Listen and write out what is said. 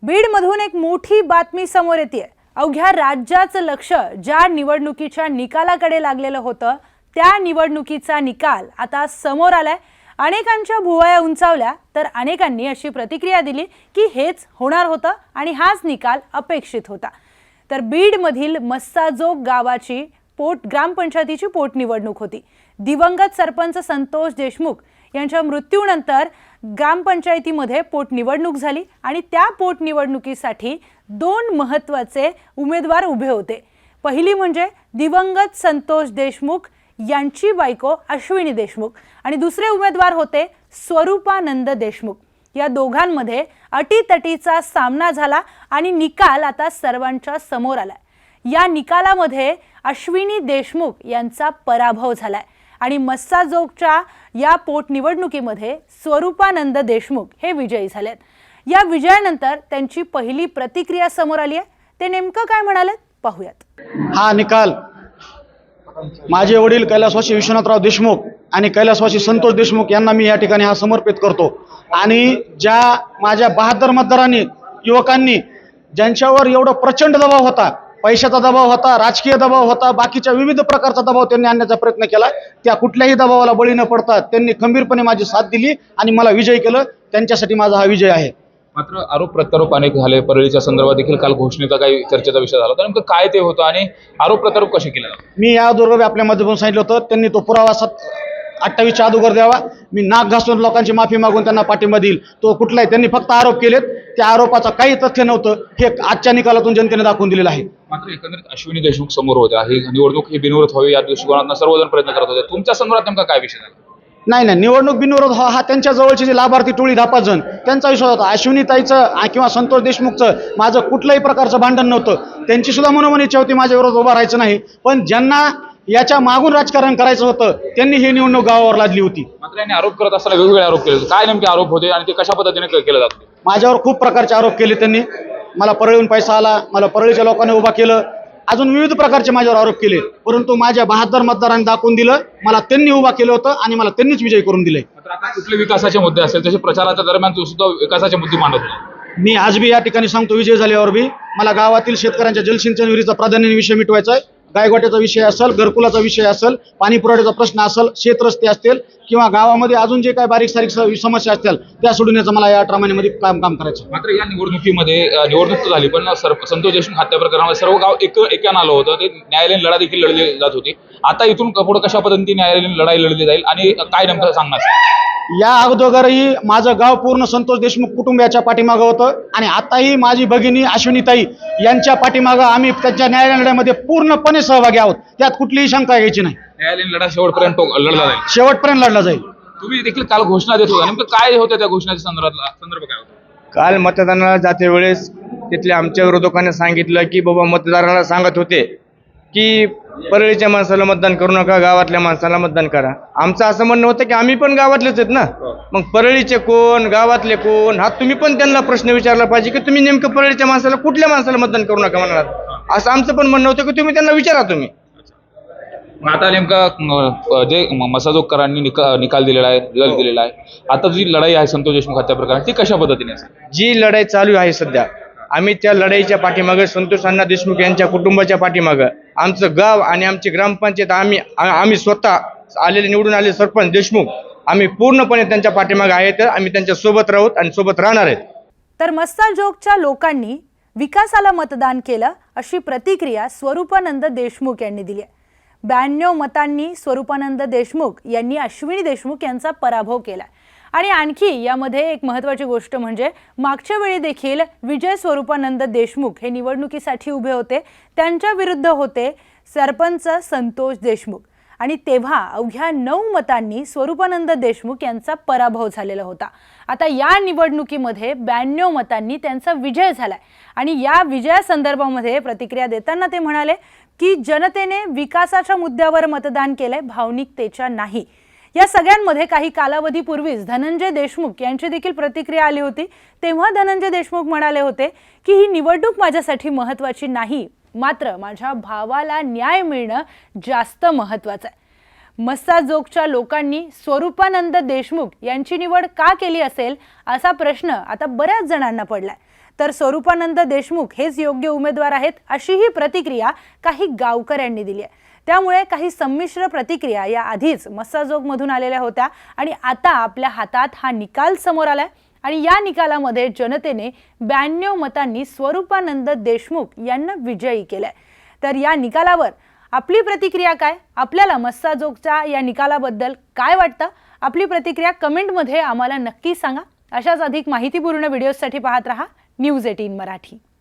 बीडमधून एक मोठी बातमी समोर येते। अवघ्या राज्याचं लक्ष ज्या निवडणुकीच्या निकालाकडे लागलेलं होतं त्या निवडणुकीचा निकाल आता समोर आलाय। अनेकांच्या भुवया उंचावल्या तर अनेकांनी अशी प्रतिक्रिया दिली की हेच होणार होतं आणि हाच निकाल अपेक्षित होता। तर बीडमधील मस्साजोग गावाची ग्रामपंचायतीची पोटनिवडणूक होती। दिवंगत सरपंच संतोष देशमुख यांच्या मृत्यूनंतर ग्रामपंचायतीमध्ये पोटनिवडणूक झाली आणि त्या पोटनिवडणुकीसाठी दोन महत्त्वाचे उमेदवार उभे होते। पहिली म्हणजे दिवंगत संतोष देशमुख यांची बायको अश्विनी देशमुख आणि दुसरे उमेदवार होते स्वरूपानंद देशमुख। या दोघांमध्ये अटीतटीचा सामना झाला आणि निकाल आता सर्वांच्या समोर आलाय। या निकालामध्ये अश्विनी देशमुख यांचा पराभव झालाय आणि मस्साजोगच्या या पोटनिवडणुकीमध्ये स्वरूपानंद देशमुख हे विजयी झालेत। या विजयानंतर त्यांची पहिली प्रतिक्रिया समोर आली आहे। ते नेमकं काय म्हणाले पाहूयात। हा निकाल माझे वडील कैलासवासी विश्वनाथराव देशमुख आणि कैलासवासी संतोष देशमुख यांना मी या ठिकाणी हा समर्पित करतो। आणि ज्या माझ्या 72 मतदारांनी युवकांनी ज्यांच्यावर एवढा प्रचंड दबाव होता, पैशाचा दबाव होता, राजकीय दबाव होता, बाकीच्या विविध प्रकारचा दबाव त्यांनी आणण्याचा प्रयत्न केला, त्या कुठल्याही दबावाला बळी न पडता त्यांनी खंबीरपणे माझी साथ दिली आणि मला विजयी केलं। त्यांच्यासाठी माझा हा विजय आहे। मात्र आरोप प्रत्यारोप अनेक झाले। परळीच्या संदर्भात देखील काल घोषणेचा काही चर्चेचा विषय झाला होता। नेमकं काय ते होतं आणि आरोप प्रत्यारोप कसे केले? मी या अगोदर आपल्या माध्यमातून सांगितलं होतं, त्यांनी तो पुरावा 28च्या अगोदर द्यावा। मी नाक घासून लोकांची माफी मागून त्यांना पाठिंबा देईल। तो कुठलाही त्यांनी फक्त आरोप केलेत, त्या आरोपाचा काही तथ्य नव्हतं, हे आजच्या निकालातून जनतेने दाखवून दिलेलं आहे। मात्र एकंदरीत अश्विनी देशमुख समोर होते, ही निवडणूक ही बिनविरोध व्हावी या दृष्टिकोनातून सर्वजण प्रयत्न करत होते। तुमच्या संदर्भात नेमका काय विषय झाला? नाही, निवडणूक बिनविरोध हा त्यांच्या जवळची जी लाभार्थी टोळी 10-5 जण त्यांचा विश्वास होता। अश्विनीताईचं किंवा संतोष देशमुखचं माझं कुठल्याही प्रकारचं भांडण नव्हतं। त्यांची सुद्धा मनोमन इच्छा होती माझ्या विरोधात उभा राहायचं नाही, पण ज्यांना याच्या मागून राजकारण करायचं होतं त्यांनी ही निवडणूक गावावर लादली होती। मात्र यांनी आरोप करत असताना वेगवेगळे आरोप केले। काय नेमके आरोप होते आणि ते कशा पद्धतीने केले जातात? माझ्यावर खूप प्रकारचे आरोप केले त्यांनी। मला परळीहून पैसा आला, मला परळीच्या लोकांनी उभा केलं, अजून विविध प्रकारचे माझ्यावर आरोप केले, परंतु माझ्या 72 मतदारांनी दाखवून दिलं मला त्यांनी उभा केलं होतं आणि मला त्यांनीच विजयी करून दिले। मात्र आता कुठले विकासाचे मुद्दे असेल तसे प्रचाराच्या दरम्यान तो सुद्धा विकासाचे मुद्दे मांडत होते। मी आज बी या ठिकाणी सांगतो, विजय झाल्यावर बी मला गावातील शेतकऱ्यांच्या जलसिंचन विहिरीचा प्राधान्याने विषय मिटवायचा आहे। गायगोट्याचा विषय असेल, घरकुलाचा विषय असेल, पाणी पुरवठ्याचा प्रश्न असेल, शेतरस्ते असतील किंवा गावामध्ये अजून जे काही बारीक सारीक समस्या असतील त्या सोडवण्याचं मला या 18 महिन्यामध्ये काम करायचं। मात्र या निवडणुकीमध्ये निवडणूक झाली पण संतोष देशमुख हत्या प्रकरणामध्ये सर्व गाव एकान आलं होतं। ते न्यायालयीन लढा देखील लढली जात होती। आता इथून पुढे कशा पद्धतीने न्यायालयीन लढाई लढली जाईल आणि काय नेमकं सांगणार? या अगोदरही माझं गाव पूर्ण संतोष देशमुख कुटुंबियाच्या पाठीमागं होतं आणि आताही माझी भगिनी अश्विनीताई यांच्या पाठीमागं आम्ही त्यांच्या न्यायालयीन लढ्यामध्ये पूर्णपणे सहभागी आहोत। त्यात कुठलीही शंका घ्यायची नाही। न्यायालयीन लढा शेवटपर्यंत लढला जाईल। शेवटपर्यंत लढला जाईल। तुम्ही देखील काल घोषणा देत होता, नेमकं काय होतं त्या घोषणेच्या संदर्भ काय होतं? काल मतदानाला जाते वेळेस तिथल्या आमच्या विरोधकांनी सांगितलं की बाबा मतदारांना सांगत होते की परळीच्या माणसाला मतदान करू नका, गावातल्या माणसाला मतदान करा। आमचं असं म्हणणं होतं की आम्ही पण गावातलेच आहेत ना, मग परळीचे कोण गावातले कोण हा तुम्ही पण त्यांना प्रश्न विचारला पाहिजे की तुम्ही नेमकं परळीच्या माणसाला कुठल्या माणसाला मतदान करू नका म्हणालात, असं आमचं पण म्हणणं होतं की तुम्ही त्यांना विचारा। तुम्ही आता नेमका जे मसाजोगकरांनी निकाल दिलेला आहे, रिझल्ट दिलेला आहे, आता जी लढाई आहे संतोष देशमुख हत्या प्रकरणात ती कशा पद्धतीने असेल? जी लढाई चालू आहे सध्या, आम्ही त्या लढाईच्या पाठीमागे संतोष अण्णा देशमुख यांच्या कुटुंबाच्या पाठीमागे आमचं गाव आणि आमची ग्रामपंचायत आम्ही स्वतः निवडून आलेले सरपंच देशमुख आम्ही पूर्णपणे त्यांच्या पाठीमागे आहेत। आम्ही त्यांच्या सोबत राहूत आणि सोबत राहणार आहेत। तर मस्साजोगच्या लोकांनी विकासाला मतदान केलं अशी प्रतिक्रिया स्वरूपानंद देशमुख यांनी दिली आहे। 92 मतांनी स्वरूपानंद देशमुख यांनी अश्विनी देशमुख यांचा पराभव केला। आणि आणखी यामध्ये एक महत्त्वाची गोष्ट म्हणजे मागच्या वेळी देखील विजय स्वरूपानंद देशमुख हे निवडणुकीसाठी उभे होते, त्यांच्या विरुद्ध होते सरपंच संतोष देशमुख आणि तेव्हा अवघ्या 9 मतांनी स्वरूपानंद देशमुख यांचा पराभव झालेला होता। आता या निवडणुकीमध्ये 92 मतांनी त्यांचा विजय झालाय आणि या विजयासंदर्भामध्ये प्रतिक्रिया देताना ते म्हणाले की जनतेने विकासाच्या मुद्द्यावर मतदान केलंय, भावनिकतेच्या नाही। या सगळ्यांमध्ये काही कालावधीपूर्वीच धनंजय देशमुख यांची देखील प्रतिक्रिया आली होती। तेव्हा धनंजय देशमुख म्हणाले होते की ही निवडणूक माझ्यासाठी महत्त्वाची नाही, मात्र माझ्या भावाला न्याय मिळणं जास्त महत्त्वाचं आहे। मस्साजोगच्या लोकांनी स्वरूपानंद देशमुख यांची निवड का केली असेल असा प्रश्न आता बऱ्याच जणांना पडलाय। तर स्वरूपानंद देशमुख हेच योग्य उमेदवार आहेत अशीही प्रतिक्रिया काही गावकऱ्यांनी दिली आहे। त्यामुळे काही संमिश्र प्रतिक्रिया या आधीच मस्साजोगमधून आलेल्या होत्या आणि आता आपल्या हातात हा निकाल समोर आलाय आणि या निकालामध्ये जनतेने 92 मतांनी स्वरूपानंद देशमुख यांना विजयी केलंय। तर या निकालावर आपली प्रतिक्रिया काय, आपल्याला मस्साजोगच्या या निकालाबद्दल काय वाटतं, आपली प्रतिक्रिया कमेंटमध्ये आम्हाला नक्की सांगा। अशाच अधिक माहितीपूर्ण व्हिडिओसाठी पाहत रहा न्यूज 18 मराठी।